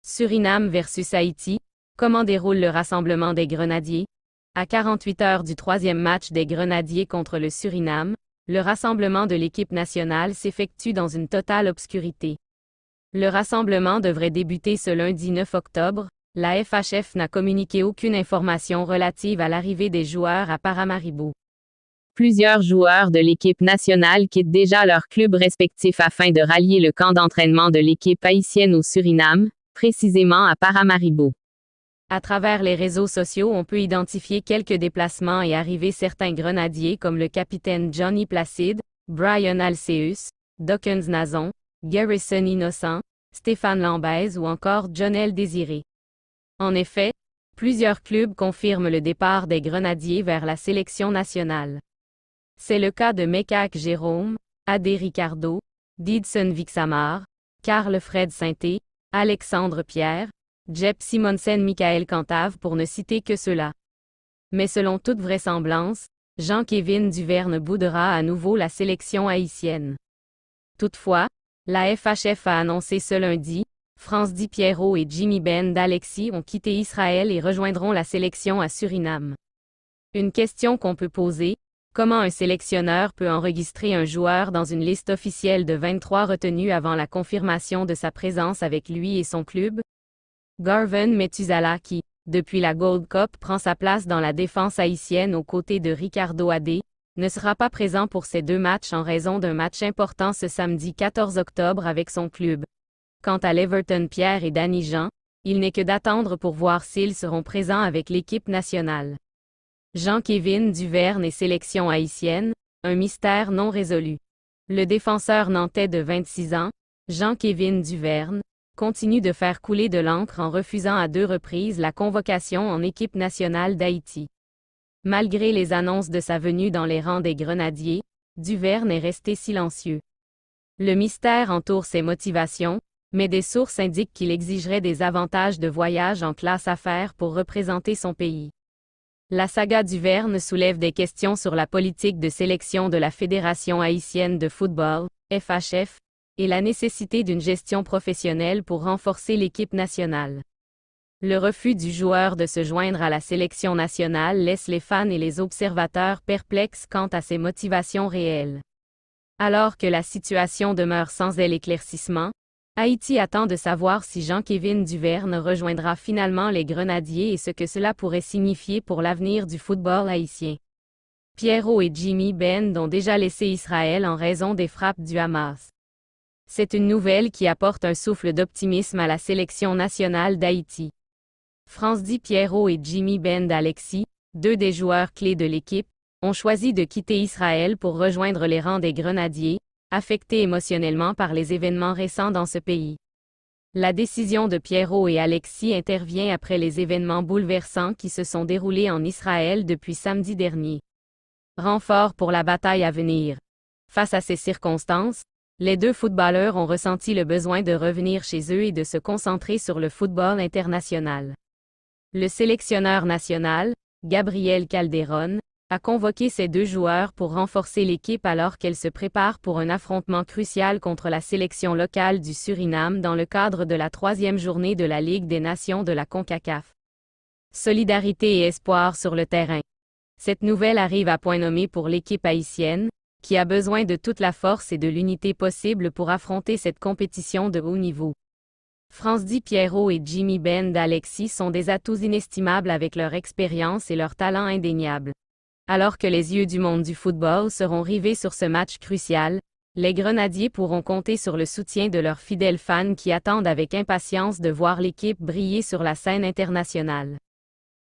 Suriname versus Haïti, comment déroule le rassemblement des Grenadiers? À 48 heures du troisième match des Grenadiers contre le Suriname, le rassemblement de l'équipe nationale s'effectue dans une totale obscurité. Le rassemblement devrait débuter ce lundi 9 octobre. La FHF n'a communiqué aucune information relative à l'arrivée des joueurs à Paramaribo. Plusieurs joueurs de l'équipe nationale quittent déjà leurs clubs respectifs afin de rallier le camp d'entraînement de l'équipe haïtienne au Suriname, précisément à Paramaribo. À travers les réseaux sociaux, on peut identifier quelques déplacements et arrivées certains grenadiers comme le capitaine Johnny Placide, Brian Alceus, Dawkins Nazon, Garrison Innocent, Stéphane Lambez ou encore Jonel Désiré. En effet, plusieurs clubs confirment le départ des Grenadiers vers la sélection nationale. C'est le cas de Mekak Jérôme, Adé Ricardo, Didson Vixamar, Carl Fred Sainté, Alexandre Pierre, Jep Simonsen Michael Cantave pour ne citer que ceux-là. Mais selon toute vraisemblance, Jean-Kévin Duverne boudera à nouveau la sélection haïtienne. Toutefois, la FHF a annoncé ce lundi, Franz-Di Pierrot et Jimmy Ben d'Alexis ont quitté Israël et rejoindront la sélection à Suriname. Une question qu'on peut poser, comment un sélectionneur peut enregistrer un joueur dans une liste officielle de 23 retenus avant la confirmation de sa présence avec lui et son club? Garvin Methuselah qui, depuis la Gold Cup, prend sa place dans la défense haïtienne aux côtés de Ricardo Adé, ne sera pas présent pour ces deux matchs en raison d'un match important ce samedi 14 octobre avec son club. Quant à l'Everton Pierre et Danny Jean, il n'est que d'attendre pour voir s'ils seront présents avec l'équipe nationale. Jean-Kévin Duverne et sélection haïtienne, un mystère non résolu. Le défenseur nantais de 26 ans, Jean-Kévin Duverne, continue de faire couler de l'encre en refusant à 2 reprises la convocation en équipe nationale d'Haïti. Malgré les annonces de sa venue dans les rangs des Grenadiers, Duverne est resté silencieux. Le mystère entoure ses motivations, mais des sources indiquent qu'il exigerait des avantages de voyage en classe affaires pour représenter son pays. La saga Duverne soulève des questions sur la politique de sélection de la Fédération haïtienne de football, FHF, et la nécessité d'une gestion professionnelle pour renforcer l'équipe nationale. Le refus du joueur de se joindre à la sélection nationale laisse les fans et les observateurs perplexes quant à ses motivations réelles. Alors que la situation demeure sans éclaircissement, Haïti attend de savoir si Jean-Kévin Duverne rejoindra finalement les Grenadiers et ce que cela pourrait signifier pour l'avenir du football haïtien. Pierrot et Jimmy Ben ont déjà laissé Israël en raison des frappes du Hamas. C'est une nouvelle qui apporte un souffle d'optimisme à la sélection nationale d'Haïti. Franz-Di Pierrot et Jimmy Ben d'Alexis, 2 des joueurs clés de l'équipe, ont choisi de quitter Israël pour rejoindre les rangs des Grenadiers, affectés émotionnellement par les événements récents dans ce pays. La décision de Pierrot et Alexis intervient après les événements bouleversants qui se sont déroulés en Israël depuis samedi dernier. Renfort pour la bataille à venir. Face à ces circonstances, les 2 footballeurs ont ressenti le besoin de revenir chez eux et de se concentrer sur le football international. Le sélectionneur national, Gabriel Calderon, a convoqué ces 2 joueurs pour renforcer l'équipe alors qu'elle se prépare pour un affrontement crucial contre la sélection locale du Suriname dans le cadre de la 3e journée de la Ligue des Nations de la CONCACAF. Solidarité et espoir sur le terrain. Cette nouvelle arrive à point nommé pour l'équipe haïtienne, qui a besoin de toute la force et de l'unité possible pour affronter cette compétition de haut niveau. Franz-Di Pierrot et Jimmy Ben d'Alexis sont des atouts inestimables avec leur expérience et leur talent indéniable. Alors que les yeux du monde du football seront rivés sur ce match crucial, les Grenadiers pourront compter sur le soutien de leurs fidèles fans qui attendent avec impatience de voir l'équipe briller sur la scène internationale.